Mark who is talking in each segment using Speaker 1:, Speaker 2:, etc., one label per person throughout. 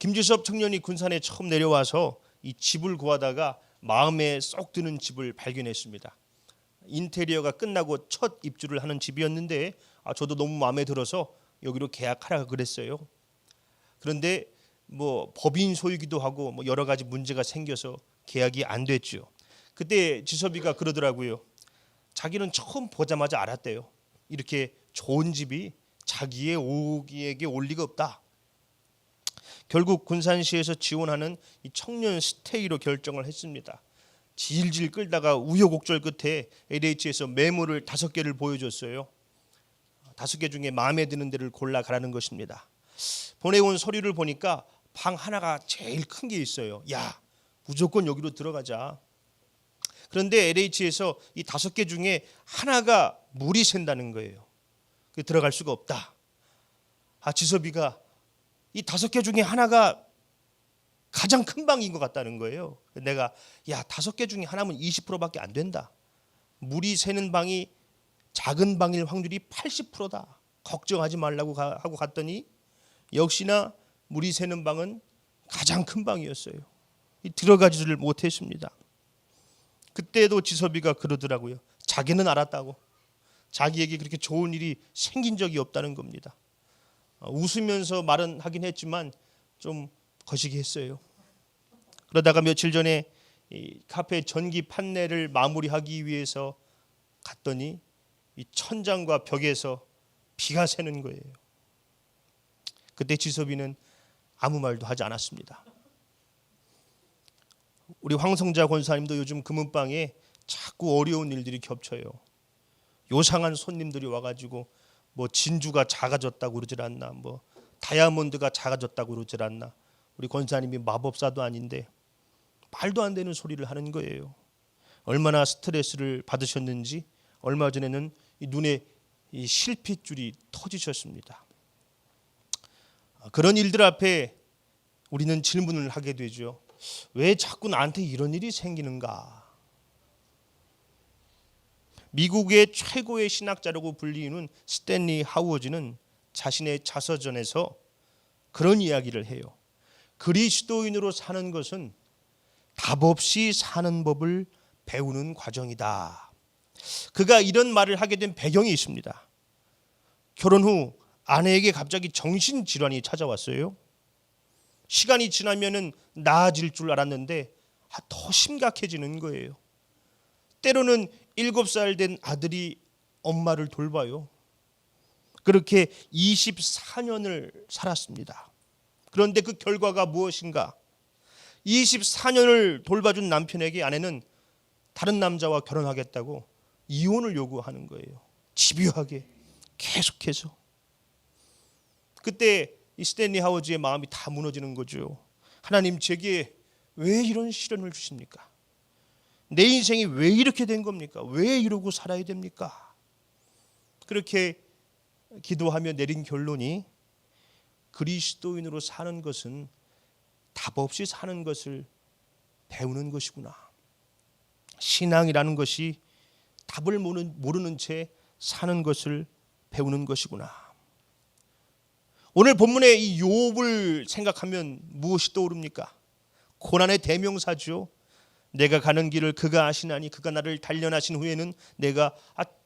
Speaker 1: 김지섭 청년이 군산에 처음 내려와서 이 집을 구하다가 마음에 쏙 드는 집을 발견했습니다. 인테리어가 끝나고 첫 입주를 하는 집이었는데 저도 너무 마음에 들어서 여기로 계약하라 그랬어요. 그런데 뭐 법인 소유기도 하고 뭐 여러 가지 문제가 생겨서 계약이 안 됐죠. 그때 지섭이가 그러더라고요. 자기는 처음 보자마자 알았대요. 이렇게 좋은 집이 자기의 오기에게 올 리가 없다. 결국 군산시에서 지원하는 이 청년 스테이로 결정을 했습니다. 질질 끌다가 우여곡절 끝에 LH에서 매물을 5개를 보여줬어요. 5개 중에 마음에 드는 데를 골라 가라는 것입니다. 보내온 서류를 보니까 방 하나가 제일 큰 게 있어요. 야, 무조건 여기로 들어가자. 그런데 LH에서 이 5개 중에 하나가 물이 샌다는 거예요. 들어갈 수가 없다. 지섭이가 이 5개 중에 하나가 가장 큰 방인 것 같다는 거예요. 내가 5개 중에 하나면 20%밖에 안 된다. 물이 새는 방이 작은 방일 확률이 80%다. 걱정하지 말라고 하고 갔더니 역시나 물이 새는 방은 가장 큰 방이었어요. 들어가지를 못했습니다. 그때도 지섭이가 그러더라고요. 자기는 알았다고. 자기에게 그렇게 좋은 일이 생긴 적이 없다는 겁니다. 웃으면서 말은 하긴 했지만 좀 거시기 했어요. 그러다가 며칠 전에 이 카페 전기 판넬을 마무리하기 위해서 갔더니 이 천장과 벽에서 비가 새는 거예요. 그때 지섭이는 아무 말도 하지 않았습니다. 우리 황성자 권사님도 요즘 금은방에 자꾸 어려운 일들이 겹쳐요. 요상한 손님들이 와가지고 뭐 진주가 작아졌다고 그러질 않나, 뭐 다이아몬드가 작아졌다고 그러질 않나. 우리 권사님이 마법사도 아닌데 말도 안 되는 소리를 하는 거예요. 얼마나 스트레스를 받으셨는지 얼마 전에는 이 눈에 이 실핏줄이 터지셨습니다. 그런 일들 앞에 우리는 질문을 하게 되죠. 왜 자꾸 나한테 이런 일이 생기는가? 미국의 최고의 신학자라고 불리는 스탠리 하우어즈는 자신의 자서전에서 그런 이야기를 해요. 그리스도인으로 사는 것은 답 없이 사는 법을 배우는 과정이다. 그가 이런 말을 하게 된 배경이 있습니다. 결혼 후 아내에게 갑자기 정신질환이 찾아왔어요. 시간이 지나면은 나아질 줄 알았는데 더 심각해지는 거예요. 때로는 7살 된 아들이 엄마를 돌봐요. 그렇게 24년을 살았습니다. 그런데 그 결과가 무엇인가? 24년을 돌봐준 남편에게 아내는 다른 남자와 결혼하겠다고 이혼을 요구하는 거예요. 집요하게 계속해서. 그때 이 스탠리 하우어즈의 마음이 다 무너지는 거죠. 하나님, 제게 왜 이런 시련을 주십니까? 내 인생이 왜 이렇게 된 겁니까? 왜 이러고 살아야 됩니까? 그렇게 기도하며 내린 결론이 그리스도인으로 사는 것은 답 없이 사는 것을 배우는 것이구나. 신앙이라는 것이 답을 모르는 채 사는 것을 배우는 것이구나. 오늘 본문의 이 욥을 생각하면 무엇이 떠오릅니까? 고난의 대명사죠. 내가 가는 길을 그가 아시나니 그가 나를 단련하신 후에는 내가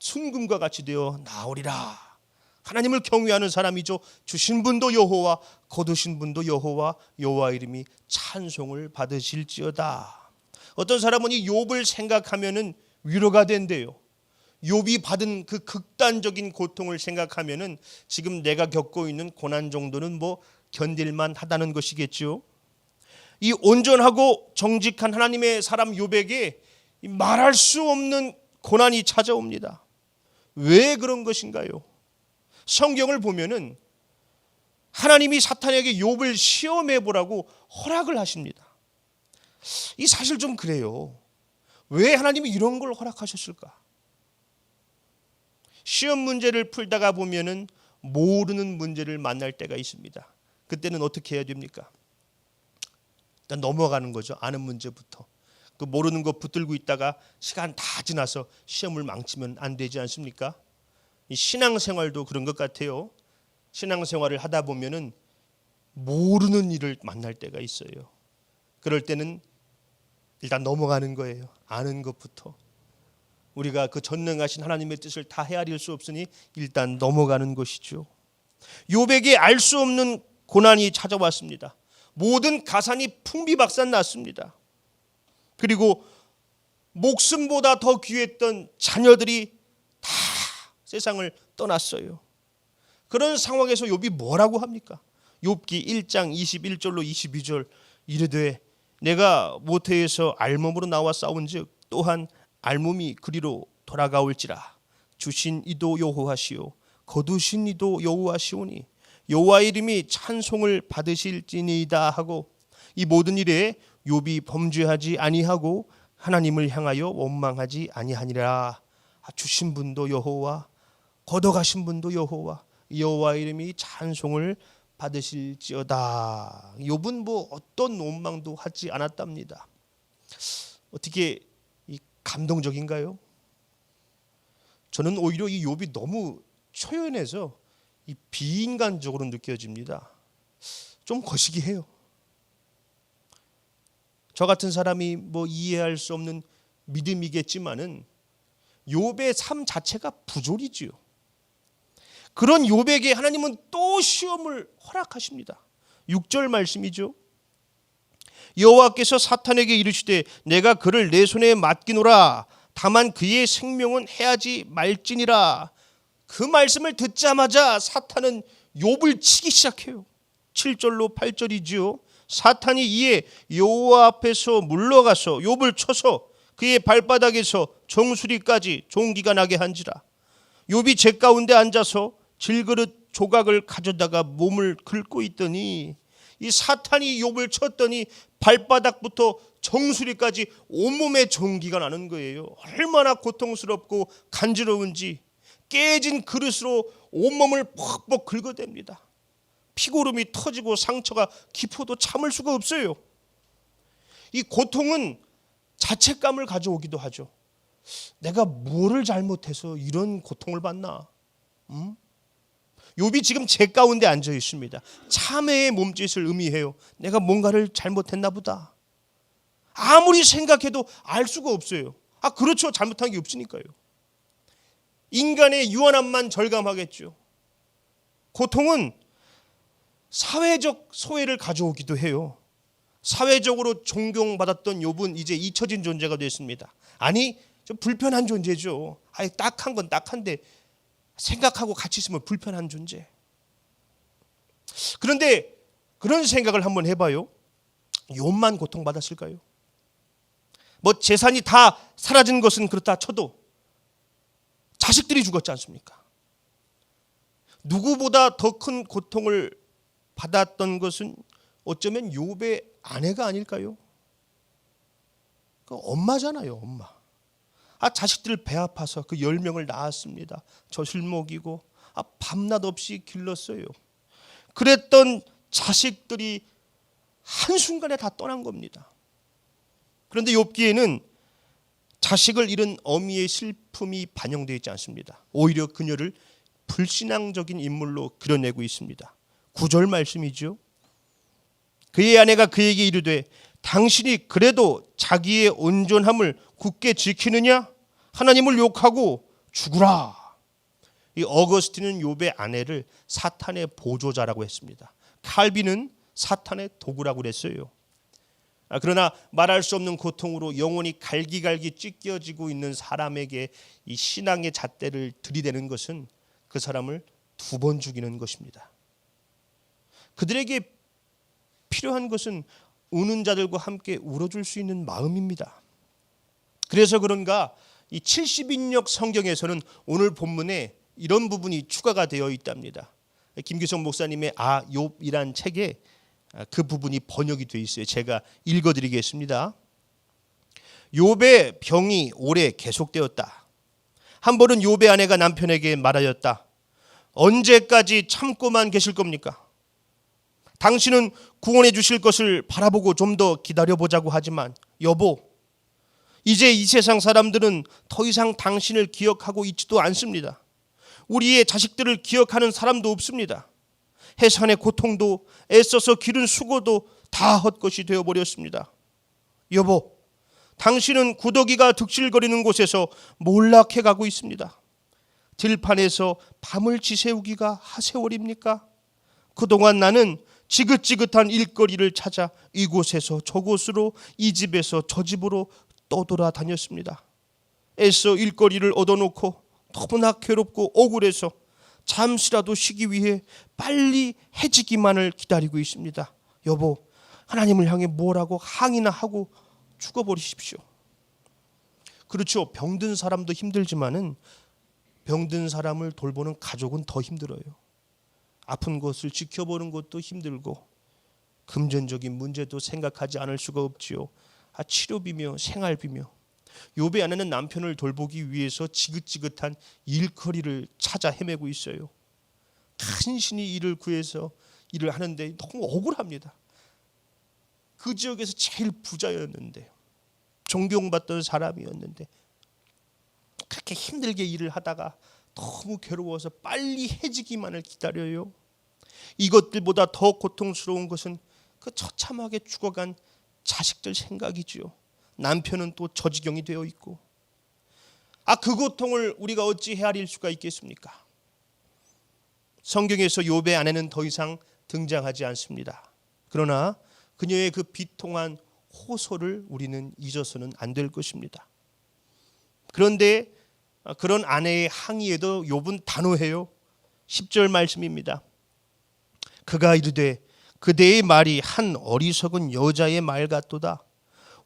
Speaker 1: 순금과 같이 되어 나오리라. 하나님을 경외하는 사람이죠. 주신 분도 여호와, 거두신 분도 여호와, 여호와 이름이 찬송을 받으실지어다. 어떤 사람은 이 욥을 생각하면은 위로가 된대요. 욥이 받은 그 극단적인 고통을 생각하면은 지금 내가 겪고 있는 고난 정도는 뭐 견딜만 하다는 것이겠죠. 이 온전하고 정직한 하나님의 사람 욥에게 말할 수 없는 고난이 찾아옵니다. 왜 그런 것인가요? 성경을 보면은 하나님이 사탄에게 욥을 시험해 보라고 허락을 하십니다. 이 사실 좀 그래요. 왜 하나님이 이런 걸 허락하셨을까? 시험 문제를 풀다가 보면은 모르는 문제를 만날 때가 있습니다. 그때는 어떻게 해야 됩니까? 일단 넘어가는 거죠. 아는 문제부터. 그 모르는 거 붙들고 있다가 시간 다 지나서 시험을 망치면 안 되지 않습니까? 이 신앙생활도 그런 것 같아요. 신앙생활을 하다 보면은 모르는 일을 만날 때가 있어요. 그럴 때는 일단 넘어가는 거예요. 아는 것부터. 우리가 그 전능하신 하나님의 뜻을 다 헤아릴 수 없으니 일단 넘어가는 것이죠. 욥에게 알 수 없는 고난이 찾아왔습니다. 모든 가산이 풍비박산 났습니다. 그리고 목숨보다 더 귀했던 자녀들이 다 세상을 떠났어요. 그런 상황에서 욥이 뭐라고 합니까? 욥기 1장 21절로 22절 이르되 내가 모태에서 알몸으로 나와 싸운즉 또한 알몸이 그리로 돌아가올지라. 주신 이도 여호와시오 거두신 이도 여호와시오니 여호와의 이름이 찬송을 받으실지니이다 하고 이 모든 일에 욥이 범죄하지 아니하고 하나님을 향하여 원망하지 아니하니라. 주신 분도 여호와 걷어가신 분도 여호와 여호와의 이름이 찬송을 받으실지어다. 욥은 뭐 어떤 원망도 하지 않았답니다. 어떻게 감동적인가요? 저는 오히려 이 욥이 너무 초연해서 이 비인간적으로 느껴집니다. 좀 거시기해요. 저 같은 사람이 뭐 이해할 수 없는 믿음이겠지만은 욥의 삶 자체가 부조리지요. 그런 욥에게 하나님은 또 시험을 허락하십니다. 6절 말씀이죠. 여호와께서 사탄에게 이르시되 내가 그를 내 손에 맡기노라. 다만 그의 생명은 해하지 말지니라. 그 말씀을 듣자마자 사탄은 욥을 치기 시작해요. 7절로 8절이지요. 사탄이 이에 여호와 앞에서 물러가서 욥을 쳐서 그의 발바닥에서 정수리까지 종기가 나게 한지라. 욥이 제 가운데 앉아서 질그릇 조각을 가져다가 몸을 긁고 있더니 이 사탄이 욥을 쳤더니 발바닥부터 정수리까지 온몸에 종기가 나는 거예요. 얼마나 고통스럽고 간지러운지 깨진 그릇으로 온몸을 퍽퍽 긁어댑니다. 피고름이 터지고 상처가 깊어도 참을 수가 없어요. 이 고통은 자책감을 가져오기도 하죠. 내가 뭐를 잘못해서 이런 고통을 받나? 욥이 지금 제 가운데 앉아 있습니다. 참회의 몸짓을 의미해요. 내가 뭔가를 잘못했나 보다. 아무리 생각해도 알 수가 없어요. 그렇죠. 잘못한 게 없으니까요. 인간의 유한함만 절감하겠죠. 고통은 사회적 소외를 가져오기도 해요. 사회적으로 존경받았던 욥은 이제 잊혀진 존재가 됐습니다. 아니 좀 불편한 존재죠. 딱한 건 딱한데 생각하고 같이 있으면 불편한 존재. 그런데 그런 생각을 한번 해봐요. 욥만 고통받았을까요? 뭐 재산이 다 사라진 것은 그렇다 쳐도 자식들이 죽었지 않습니까? 누구보다 더 큰 고통을 받았던 것은 어쩌면 욥의 아내가 아닐까요? 엄마잖아요, 엄마. 자식들 배 아파서 그 10명을 낳았습니다. 젖을 먹이고 밤낮 없이 길렀어요. 그랬던 자식들이 한순간에 다 떠난 겁니다. 그런데 욥기에는 자식을 잃은 어미의 슬픔이 반영되어 있지 않습니다. 오히려 그녀를 불신앙적인 인물로 그려내고 있습니다. 9절 말씀이죠. 그의 아내가 그에게 이르되 당신이 그래도 자기의 온전함을 굳게 지키느냐? 하나님을 욕하고 죽으라. 이 어거스틴은 욥의 아내를 사탄의 보조자라고 했습니다. 칼빈은 사탄의 도구라고 그랬어요. 그러나 말할 수 없는 고통으로 영혼이 갈기갈기 찢겨지고 있는 사람에게 이 신앙의 잣대를 들이대는 것은 그 사람을 2번 죽이는 것입니다. 그들에게 필요한 것은 우는 자들과 함께 울어줄 수 있는 마음입니다. 그래서 그런가 이 70인역 성경에서는 오늘 본문에 이런 부분이 추가가 되어 있답니다. 김규성 목사님의 욥이란 책에 그 부분이 번역이 되어 있어요. 제가 읽어드리겠습니다. 욥의 병이 오래 계속되었다. 한 번은 욥의 아내가 남편에게 말하였다. 언제까지 참고만 계실 겁니까? 당신은 구원해 주실 것을 바라보고 좀 더 기다려보자고 하지만 여보, 이제 이 세상 사람들은 더 이상 당신을 기억하고 있지도 않습니다. 우리의 자식들을 기억하는 사람도 없습니다. 해산의 고통도 애써서 기른 수고도 다 헛것이 되어버렸습니다. 여보, 당신은 구더기가 득실거리는 곳에서 몰락해가고 있습니다. 들판에서 밤을 지새우기가 하세월입니까? 그동안 나는 지긋지긋한 일거리를 찾아 이곳에서 저곳으로, 이 집에서 저 집으로 떠돌아다녔습니다. 애써 일거리를 얻어놓고 너무나 괴롭고 억울해서 잠시라도 쉬기 위해 빨리 해지기만을 기다리고 있습니다. 여보, 하나님을 향해 뭐라고 항의나 하고 죽어버리십시오. 그렇죠. 병든 사람도 힘들지만은 병든 사람을 돌보는 가족은 더 힘들어요. 아픈 것을 지켜보는 것도 힘들고 금전적인 문제도 생각하지 않을 수가 없지요. 치료비며 생활비며. 욥의 아내는 남편을 돌보기 위해서 지긋지긋한 일거리를 찾아 헤매고 있어요. 간신히 일을 구해서 일을 하는데 너무 억울합니다. 그 지역에서 제일 부자였는데, 존경받던 사람이었는데 그렇게 힘들게 일을 하다가 너무 괴로워서 빨리 해지기만을 기다려요. 이것들보다 더 고통스러운 것은 그 처참하게 죽어간 자식들 생각이지요. 남편은 또 저지경이 되어 있고. 그 고통을 우리가 어찌 헤아릴 수가 있겠습니까? 성경에서 욥의 아내는 더 이상 등장하지 않습니다. 그러나 그녀의 그 비통한 호소를 우리는 잊어서는 안 될 것입니다. 그런데 그런 아내의 항의에도 욥은 단호해요. 10절 말씀입니다. 그가 이르되 그대의 말이 한 어리석은 여자의 말 같도다.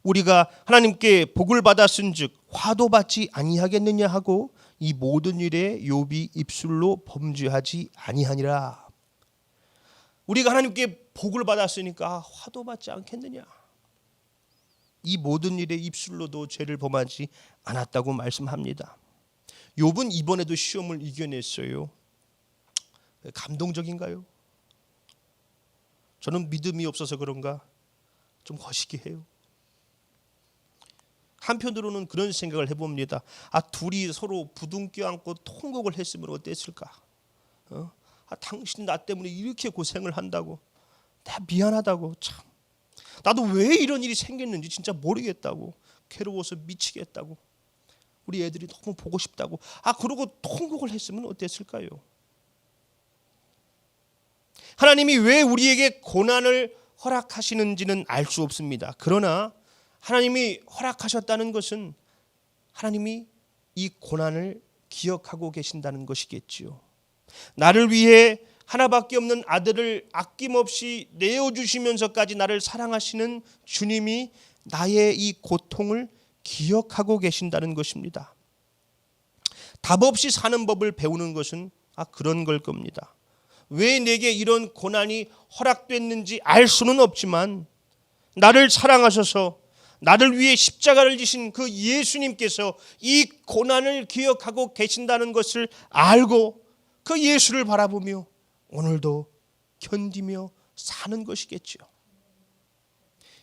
Speaker 1: 우리가 하나님께 복을 받았은즉 화도 받지 아니하겠느냐 하고 이 모든 일에 욥이 입술로 범죄하지 아니하니라. 우리가 하나님께 복을 받았으니까 화도 받지 않겠느냐. 이 모든 일에 입술로도 죄를 범하지 않았다고 말씀합니다. 욥은 이번에도 시험을 이겨냈어요. 감동적인가요? 저는 믿음이 없어서 그런가 좀 거시기 해요. 한편으로는 그런 생각을 해봅니다. 둘이 서로 부둥켜 안고 통곡을 했으면 어땠을까? 당신 나 때문에 이렇게 고생을 한다고, 내가 미안하다고, 참 나도 왜 이런 일이 생겼는지 진짜 모르겠다고, 괴로워서 미치겠다고, 우리 애들이 너무 보고 싶다고, 그러고 통곡을 했으면 어땠을까요? 하나님이 왜 우리에게 고난을 허락하시는지는 알 수 없습니다. 그러나 하나님이 허락하셨다는 것은 하나님이 이 고난을 기억하고 계신다는 것이겠지요. 나를 위해 하나밖에 없는 아들을 아낌없이 내어주시면서까지 나를 사랑하시는 주님이 나의 이 고통을 기억하고 계신다는 것입니다. 답 없이 사는 법을 배우는 것은 그런 걸 겁니다. 왜 내게 이런 고난이 허락됐는지 알 수는 없지만 나를 사랑하셔서 나를 위해 십자가를 지신 그 예수님께서 이 고난을 기억하고 계신다는 것을 알고 그 예수를 바라보며 오늘도 견디며 사는 것이겠죠.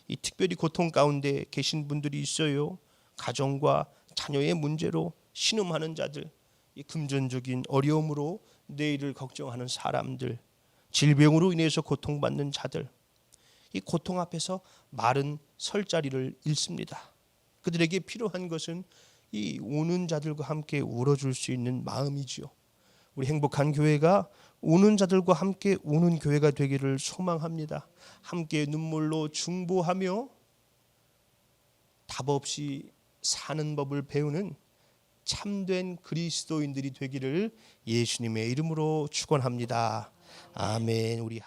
Speaker 1: 이 특별히 고통 가운데 계신 분들이 있어요. 가정과 자녀의 문제로 신음하는 자들, 이 금전적인 어려움으로 내일을 걱정하는 사람들, 질병으로 인해서 고통받는 자들, 이 고통 앞에서 말은 설 자리를 잃습니다. 그들에게 필요한 것은 이 우는 자들과 함께 울어줄 수 있는 마음이지요. 우리 행복한 교회가 우는 자들과 함께 우는 교회가 되기를 소망합니다. 함께 눈물로 중보하며 답 없이 사는 법을 배우는 참된 그리스도인들이 되기를 예수님의 이름으로 축원합니다. 아멘. 우리